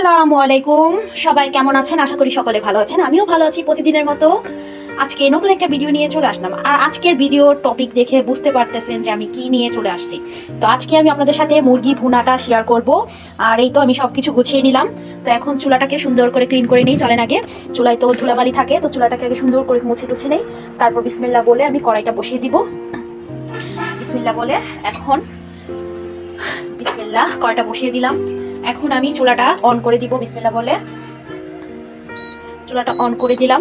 আসসালামু আলাইকুম, সবাই কেমন আছেন? আশা করি সকলে ভালো আছেন। আমিও ভালো আছি প্রতিদিনের মতো। আজকে নতুন একটা ভিডিও নিয়ে চলে আসলাম। আর আজকের ভিডিওর টপিক দেখে বুঝতে পারতেছেন যে আমি কি নিয়ে চলে আসছি। তো আজকে আমি আপনাদের সাথে মুরগি ভুনাটা শেয়ার করব। আর এই তো আমি সবকিছু গুছিয়ে নিলাম। তো এখন চুলাটাকে সুন্দর করে ক্লিন করে নিই। চলেন আগে, চুলায় তো ধুলাবালি থাকে, তো চুলাটাকে আগে সুন্দর করে মুছে টুছে নেই। তারপর বিসমিল্লাহ বলে আমি কড়াইটা বসিয়ে দিব। বিসমিল্লাহ বলে এখন বিসমিল্লাহ কড়াইটা বসিয়ে দিলাম। এখন আমি চুলাটা অন করে দিব। বিসমিল্লাহ বলে চুলাটা অন করে দিলাম।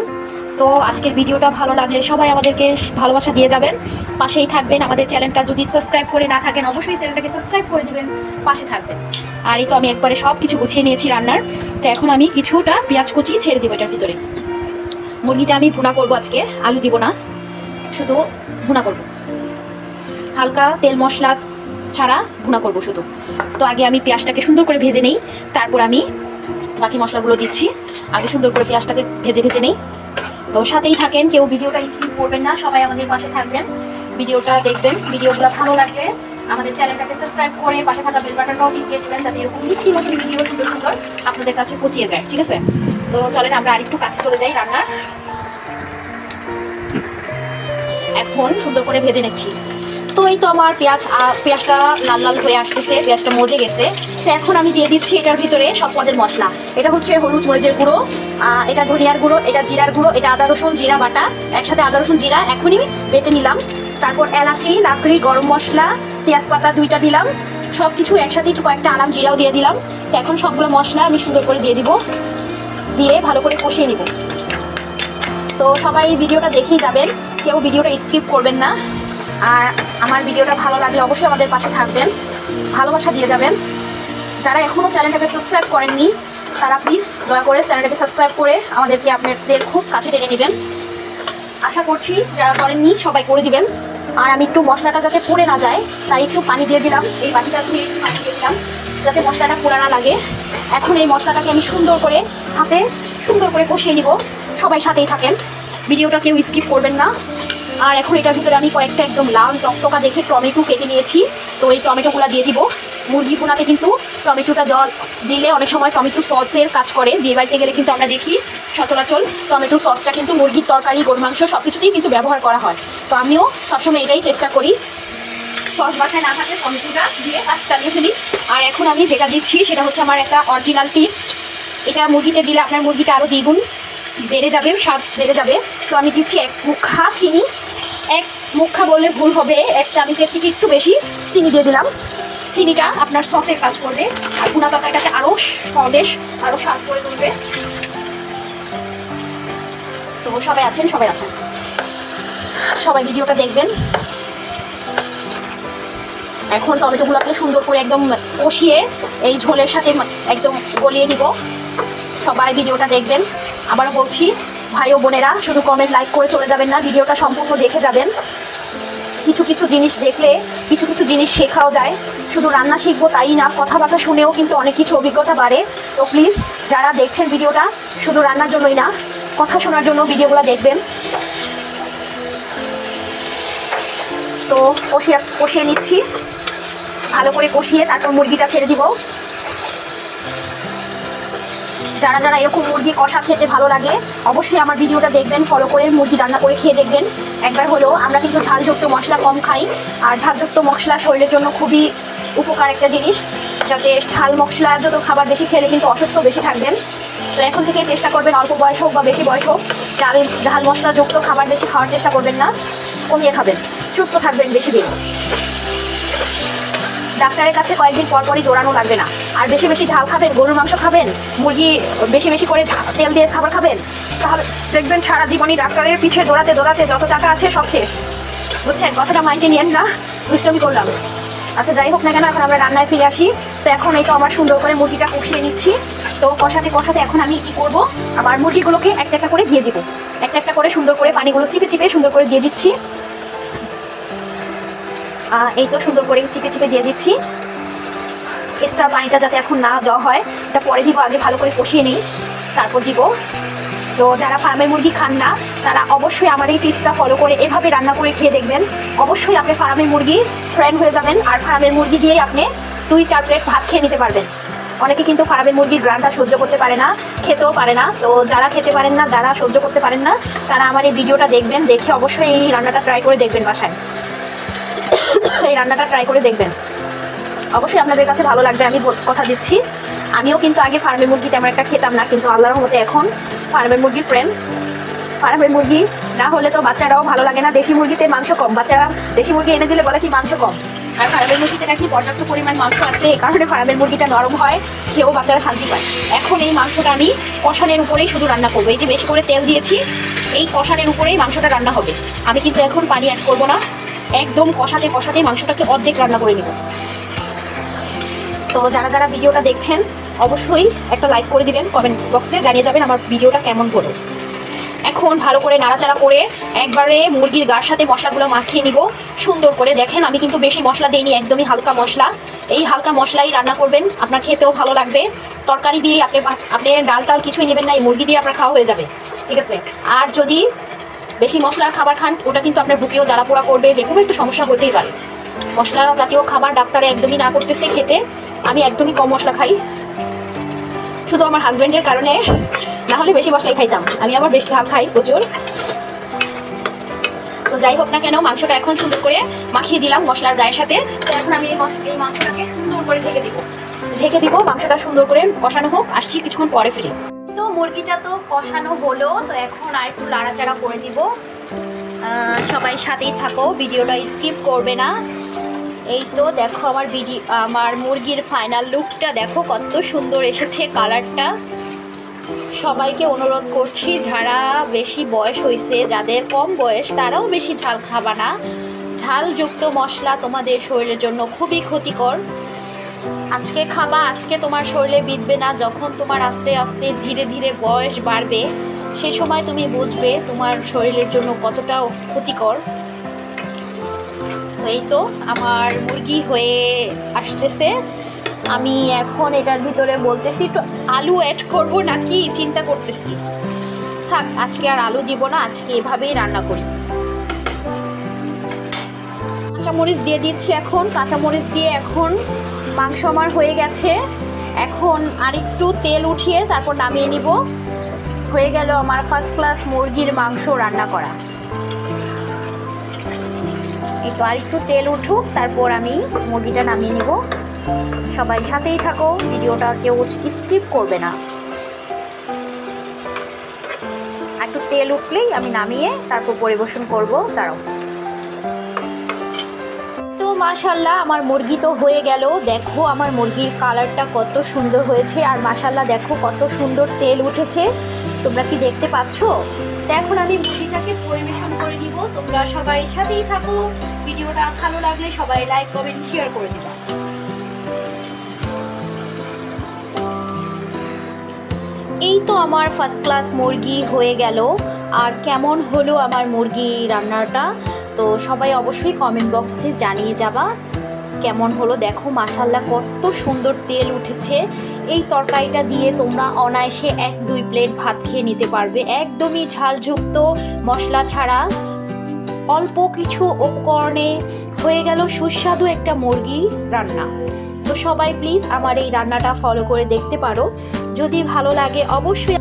তো আজকের ভিডিওটা ভালো লাগলে সবাই আমাদেরকে ভালোবাসা দিয়ে যাবেন, পাশেই থাকবেন। আমাদের চ্যানেলটা যদি সাবস্ক্রাইব করে না থাকেন অবশ্যই চ্যানেলটাকে সাবস্ক্রাইব করে দিবেন, পাশে থাকবেন। আর এই তো আমি একবারে সব কিছু গুছিয়ে নিয়েছি রান্নার। তো এখন আমি কিছুটা পেঁয়াজ কুচি ছেড়ে দিব এটার ভিতরে। মুরগিটা আমি ভুনা করব আজকে, আলু দিব না, শুধু ভুনা করব, হালকা তেল মশলা ছাড়া ভুনা করব শুধু। তো আগে আমি পেঁয়াজটাকে সুন্দর করে ভেজে নেই, তারপর আমি বাকি মশলাগুলো দিচ্ছি। আগে সুন্দর করে পেঁয়াজটাকে ভেজে নেই। তো সাথেই থাকেন, কেউ ভিডিওটা স্কিপ করবেন না, সবাই আমাদের পাশে থাকবেন, ভিডিওটা দেখবেন। ভিডিওগুলো ভালো লাগলে আমাদের চ্যানেলটাকে সাবস্ক্রাইব করে পাশে থাকা বেল বাটনটাও টিপে দিবেন, যাতে এরকম নিত্য নতুন ভিডিও সুন্দর সুন্দর আপনাদের কাছে পৌঁছে যায়। ঠিক আছে, তো চলেন আমরা আরেকটু কাছে চলে যাই রান্নার। এখন সুন্দর করে ভেজে নিচ্ছি। তো এই তো আমার পেঁয়াজটা লাল লাল হয়ে আসতেছে, পেঁয়াজটা মজে গেছে। তো এখন আমি দিয়ে দিচ্ছি এটার ভিতরে সব পদের মশলা। এটা হচ্ছে হলুদ মরিচের গুঁড়ো, এটা ধনিয়ার গুঁড়ো, এটা জিরার গুঁড়ো, এটা আদা রসুন জিরা বাটা, একসাথে আদা রসুন জিরা এখনই বেটে নিলাম। তারপর এলাচি, লাকড়ি, গরম মশলা, তেজপাতা 2টা দিলাম, সব কিছু একসাথে একটু কয়েকটা আলাম জিরাও দিয়ে দিলাম। তো এখন সবগুলো মশলা আমি সুন্দর করে দিয়ে দিব, দিয়ে ভালো করে কষিয়ে নিব। তো সবাই ভিডিওটা দেখেই যাবেন, কেউ ভিডিওটা স্কিপ করবেন না। আর আমার ভিডিওটা ভালো লাগলে অবশ্যই আমাদের পাশে থাকবেন, ভালোবাসা দিয়ে যাবেন। যারা এখনও চ্যানেলটাকে সাবস্ক্রাইব করেননি তারা প্লিজ দয়া করে চ্যানেলটাকে সাবস্ক্রাইব করে আমাদেরকে আপনাদের খুব কাছে টেনে নেবেন। আশা করছি যারা করেননি সবাই করে দিবেন। আর আমি একটু মশলাটা যাতে পুড়ে না যায় তাই একটু পানি দিয়ে দিলাম, এই বাটিটা ধুয়ে একটু পানি দিয়ে দিলাম যাতে মশলাটা পোড়া না লাগে। এখন এই মশলাটাকে আমি সুন্দর করে হাতে সুন্দর করে কষিয়ে নিব। সবাই সাথেই থাকেন, ভিডিওটা কেউ স্কিপ করবেন না। আর এখন এটার ভিতরে আমি কয়েকটা একদম লাল টকটকা দেখে টমেটো কেটে নিয়েছি, তো এই টমেটোগুলো দিয়ে দিব। মুরগি ভুনাতে কিন্তু টমেটোটা দিলে অনেক সময় টমেটো সসের কাজ করে। বিয়ে বাড়িতে গেলে কিন্তু আমরা দেখি সচরাচর টমেটো সসটা কিন্তু মুরগির তরকারি, গরুর মাংস সব কিছুতেই কিন্তু ব্যবহার করা হয়। তো আমিও সবসময় এটাই চেষ্টা করি, সস বাসায় না থাকে টমেটোটা দিয়ে কাজ চালিয়ে ফেলি। আর এখন আমি যেটা দিচ্ছি সেটা হচ্ছে আমার একটা অরিজিনাল টেস্ট। এটা মুরগিতে দিলে আপনার মুরগিটা আরও দ্বিগুণ বেড়ে যাবে, স্বাদ বেড়ে যাবে। তো আমি দিচ্ছি 1 মুঠা চিনি, 1 মুঠা বললে ভুল হবে, 1 চামচের থেকে একটু বেশি চিনি দিয়ে দিলাম। চিনিটা আপনার সসের কাজ করবে আর ভুনা তরকারিটাকে আরও স্বাদ, আরও স্বাদ করে তুলবে। তো সবাই আছেন সবাই ভিডিওটা দেখবেন। এখন টমেটোগুলোকে সুন্দর করে একদম কষিয়ে এই ঝোলের সাথে একদম গলিয়ে নিব। সবাই ভিডিওটা দেখবেন। আবারও বলছি, ভাই ও বোনেরা শুধু কমেন্ট লাইক করে চলে যাবেন না, ভিডিওটা সম্পূর্ণ দেখে যাবেন। কিছু কিছু জিনিস দেখলে কিছু কিছু জিনিস শেখাও যায়। শুধু রান্না শিখবো তাই না, কথাবার্তা শুনেও কিন্তু অনেক কিছু অভিজ্ঞতা বাড়ে। তো প্লিজ যারা দেখছেন ভিডিওটা শুধু রান্নার জন্যই না, কথা শোনার জন্য ভিডিওগুলো দেখবেন। তো কষিয়ে নিচ্ছি, ভালো করে কষিয়ে তারপর মুরগিটা ছেড়ে দিব। যারা যারা এরকম মুরগি কষা খেতে ভালো লাগে অবশ্যই আমার ভিডিওটা দেখবেন, ফলো করে মুরগি রান্না করে খেয়ে দেখবেন একবার হলেও। আমরা কিন্তু ঝালযুক্ত মশলা কম খাই, আর ঝালযুক্ত মশলা শরীরের জন্য খুবই উপকার একটা জিনিস। যাতে ঝাল মশলা যত খাবার বেশি খেলে কিন্তু অসুস্থ বেশি থাকবেন। তো এখন থেকে চেষ্টা করবেন, অল্প বয়স হোক বা বেশি বয়স হোক, ঝাল মশলাযুক্ত খাবার বেশি খাওয়ার চেষ্টা করবেন না, কমিয়ে খাবেন, সুস্থ থাকবেন বেশি দিন। ডাক্তারের কাছে কয়েকদিন পর পরই দৌড়ানো লাগবে না। আর বেশি বেশি ঝাল খাবেন, গরুর মাংস খাবেন, মুরগি বেশি বেশি করে তেল দিয়ে খাবার খাবেন, তাহলে দেখবেন সারা জীবনই ডাক্তারের পিছে দৌড়াতে দৌড়াতে যত টাকা আছে সব শেষ। বুঝছেন? কথাটা মাইন্ডে নিয়েন না, দুষ্টমি করলাম। আচ্ছা যাই হোক না কেন, এখন আমরা রান্নায় ফিরে আসি। তো এখন এই তো আমার সুন্দর করে মুরগিটা কষিয়ে নিচ্ছি। তো কষাতে কষাতে এখন আমি কি করব, আমার মুরগিগুলোকে একটা একটা করে দিয়ে দিব, একটা একটা করে সুন্দর করে পানিগুলো চিপে চিপে সুন্দর করে দিয়ে দিচ্ছি। এই তো সুন্দর করে চিপে চিপে দিয়ে দিচ্ছি। এক্সট্রা পানিটা যাতে এখন না দেওয়া হয়, এটা পরে দিব, আগে ভালো করে কষিয়ে নিই তারপর দিব। তো যারা ফার্মের মুরগি খান না তারা অবশ্যই আমার এই টিপসটা ফলো করে এভাবে রান্না করে খেয়ে দেখবেন। অবশ্যই আপনি ফার্মের মুরগি ফ্রেন্ড হয়ে যাবেন, আর ফার্মের মুরগি দিয়েই আপনি 2-4 প্লেট ভাত খেয়ে নিতে পারবেন। অনেকে কিন্তু ফার্মের মুরগির গ্রানটা সহ্য করতে পারে না, খেতেও পারে না। তো যারা খেতে পারেন না, যারা সহ্য করতে পারেন না, তারা আমার এই ভিডিওটা দেখবেন, দেখে অবশ্যই এই রান্নাটা ট্রাই করে দেখবেন বাসায়। এই রান্নাটা ট্রাই করে দেখবেন, অবশ্যই আপনাদের কাছে ভালো লাগবে, আমি কথা দিচ্ছি। আমিও কিন্তু আগে ফার্মের মুরগি তেমন একটা খেতাম না, কিন্তু আল্লাহর রহমতে এখন ফার্মের মুরগি ফ্রেন্ড। ফার্মের মুরগি না হলে তো বাচ্চারাও ভালো লাগে না। দেশি মুরগিতে মাংস কম, বাচ্চারা দেশি মুরগি এনে দিলে বলে কি মাংস কম, আর ফার্মের মুরগিতে নাকি পর্যাপ্ত পরিমাণ মাংস আছে, এই কারণে ফার্মের মুরগিটা নরম হয়, খেয়েও বাচ্চারা শান্তি পায়। এখন এই মাংসটা আমি কষানের উপরেই শুধু রান্না করবো। এই যে বেশি করে তেল দিয়েছি, এই কষানের উপরেই মাংসটা রান্না হবে। আমি কিন্তু এখন পানি অ্যাড করবো না, একদম কষাতে কষাতেই মাংসটাকে অর্ধেক রান্না করে নেব। তো যারা যারা ভিডিওটা দেখছেন অবশ্যই একটা লাইক করে দিবেন, কমেন্ট বক্সে জানিয়ে যাবেন আমার ভিডিওটা কেমন হলো। এখন ভালো করে নাড়াচাড়া করে একবারে মুরগির গার সাথে মশলাগুলো মাখিয়ে নিব সুন্দর করে। দেখেন আমি কিন্তু বেশি মশলা দিইনি, একদমই হালকা মশলা। এই হালকা মশলাই রান্না করবেন, আপনার খেতেও ভালো লাগবে। তরকারি দিয়ে আপনি ডাল টাল কিছুই নেবেন না, এই মুরগি দিয়ে আপনার খাওয়া হয়ে যাবে, ঠিক আছে। আর যদি বেশি মশলার খাবার খান, ওটা কিন্তু আপনার বুকেও জ্বালা পোড়া করবে, যে কোনো একটু সমস্যা হতেই পারে। মশলা জাতীয় খাবার ডাক্তারে একদমই না করতেছে খেতে। আমি একদমই কম মশলা খাই, শুধু আমার হাজব্যান্ডের কারণে, না হলে বেশি মশলাই খাইতাম। আমি আবার বেশি ঝাল খাই প্রচুর। তো যাই হোক না কেন, মাংসটা এখন সুন্দর করে মাখিয়ে দিলাম মশলার গায়ের সাথে। তো এখন আমি এই মাংসটাকে সুন্দর করে ঢেকে দিব। মাংসটা সুন্দর করে কষানো হোক, আসছি কিছুক্ষণ পরে ফিরে। তো মুরগিটা তো কষানো হলো, তো এখন আর একটু নাড়াচাড়া করে দিব। সবাই সাথেই থাকো, ভিডিওটা স্কিপ করবে না। এই তো দেখো আমার মুরগির ফাইনাল লুকটা দেখো, কত সুন্দর এসেছে কালারটা। সবাইকে অনুরোধ করছি, যারা বেশি বয়স হয়েছে, যাদের কম বয়স, তারাও বেশি ঝাল খাবা না। ঝালযুক্ত মশলা তোমাদের শরীরের জন্য খুবই ক্ষতিকর। আজকে খাবা, আজকে তোমার শরীরে বিঁধবে না। যখন তোমার আস্তে আস্তে ধীরে ধীরে বয়স বাড়বে, সে সময় তুমি বুঝবে তোমার শরীরের জন্য কতটা ক্ষতিকর। এই তো আমার মুরগি হয়ে আসতেছে। আমি এখন এটার ভিতরে বলতেছি একটু আলু অ্যাড করব নাকি চিন্তা করতেছি। থাক, আজকে আর আলু দিব না, আজকে এভাবেই রান্না করি। কাঁচামরিচ দিয়ে দিচ্ছি এখন। কাঁচামরিচ দিয়ে এখন মাংস আমার হয়ে গেছে। এখন আরেকটু তেল উঠিয়ে তারপর নামিয়ে নিব। হয়ে গেল আমার ফার্স্ট ক্লাস মুরগির মাংস রান্না করা। এই তো আরেকটু তেল উঠুক, তারপর আমি মুরগিটা নামিয়ে নিব। সবাই সাথেই থাকো, ভিডিওটা কেউ স্কিপ করবে না। একটু তেল উঠলেই আমি নামিয়ে তারপর পরিবেশন করব। তারাও তো মাশাল্লাহ আমার মুরগি তো হয়ে গেল। দেখো আমার মুরগির কালারটা কত সুন্দর হয়েছে, আর মাশাল্লাহ দেখো কত সুন্দর তেল উঠেছে। তোমরা কি দেখতে পাচ্ছ? তো এখন আমি মুরগিটাকে পরিবেশন করে নিব। তোমরা সবাই সাথেই থাকো, ভিডিওটা ভালো লাগলে সবাই লাইক কমেন্ট শেয়ার করে দিবা। এই তো আমার ফার্স্ট ক্লাস মুরগি হয়ে গেল। আর কেমন হলো আমার মুরগি রান্নাটা, তো সবাই অবশ্যই কমেন্ট বক্সে জানিয়ে যাবা কেমন হলো। দেখো মাশাল্লাহ কত সুন্দর তেল উঠেছে। এই তরকারিটা দিয়ে তোমরা অনায়াসে 1-2 প্লেট ভাত খেয়ে নিতে পারবে, একদমই ঝালযুক্ত, মশলা ছাড়া, অল্প কিছু উপকরণে হয়ে গেল সুস্বাদু একটা মুরগি রান্না। তো সবাই প্লিজ আমার এই রান্নাটা ফলো করে দেখতে পারো, যদি ভালো লাগে অবশ্যই।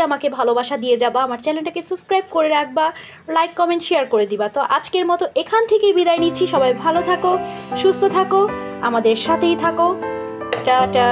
আমাকে ভালোবাসা দিয়ে যাবা, আমার চ্যানেলটাকে সাবস্ক্রাইব করে রাখবা, লাইক কমেন্ট শেয়ার করে দিবা। তো আজকের মতো এখান থেকেই বিদায় নিচ্ছি। সবাই ভালো থাকো, সুস্থ থাকো, আমাদের সাথেই থাকো। টাটা।